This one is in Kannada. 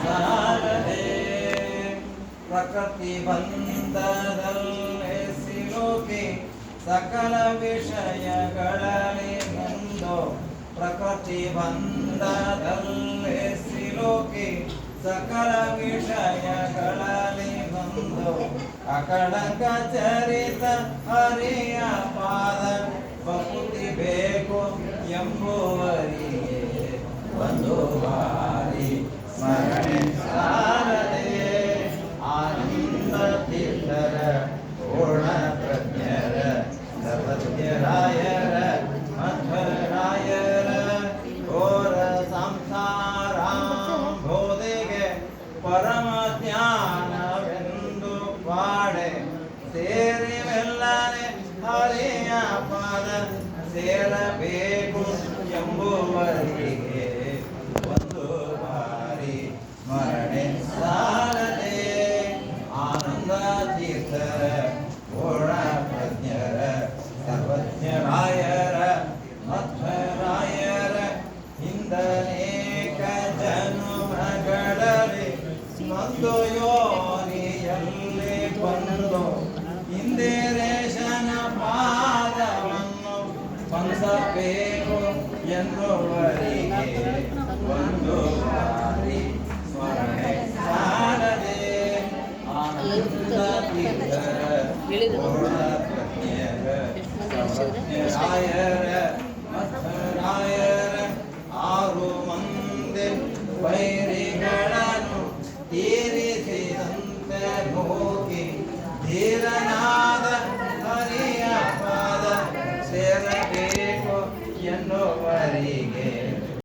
ಸಾಲದೆ ಪ್ರಕೃತಿ ಬಂಧದಲ್ಲಿ ಸಿಲುಕಿ ಸಕಲ ವಿಷಯಗಳಲ್ಲಿ ಮುಂದೋ ಪ್ರಕೃತಿ ಬಂಧದಲ್ಲಿ ಸಿಲುಕಿ ಸಕಲ ವಿಷಯಗಳಲ್ಲಿ ಬಂದು ಅಕಳಂಕ ಚರಿತ ಹರಿಯ ಪಾದ ಭಕ್ತಿ ಬೇಕು ಎಂಬುವರಿಗೆ ಒಂದು ಬಾರಿ ಸ್ಮರಣೆ ಸಾಲದೆ ಆನಂದ ತೀರ್ಥರ ಪೂರ್ಣ ಪ್ರಜ್ಞರ ಸರ್ವಜ್ಞರಾಯರ ಮಧ್ವರಾಯರ ಘೋರ ಸಂಸಾರ ಬೋಧೆಗೆ ಪರಮ ಜ್ಞಾನವೆಂದು ಪಾಡೆ ಸೇರಿವೆಲ್ಲನೆ ಹರಿಯ ಪಾದ ಸೇರಬೇಕು ಎಂಬುವರಿಗೆ ಒಂದು ಬಾರಿ ಸ್ಮರಣೆ ಸಾಲದೆ ಆನಂದ ತೀರ್ಥರ ಪೂರ್ಣ ಪ್ರಜ್ಞರ ಸರ್ವಜ್ಞರಾಯರ ಮಧ್ವರಾಯರ ಹಿಂದನೇಕ ಜನ್ಮಗಳಲ್ಲಿ ಒಂದು ಯೋನಿಯಲ್ಲಿ ಬಂದು ಇಂದಿರೇಶನ ಪಾದವನ್ನು ಸ್ಪಂದಿಸಬೇಕು ಎನ್ನುವರಿಗೆ ಒಂದು ಬಾರಿ ಸ್ಮರಣೆ ಸಾಲದೆ ಆನಂದ ತೀರ್ಥರ ಪೂರ್ಣ ಪ್ರಜ್ಞರ ಸರ್ವಜ್ಞರಾಯರ ಮಧ್ವರಾಯರ ಆರು ಮಂದಿ ವೈರಿಗಳನ್ನು ತೀರಿಸಿದಂತೆ ಹೋಗಿ ಧೀರನಾದ ಹರಿಯ ಪಾದ ಸೇರಬೇಕು ಎನ್ನುವರಿಗೆ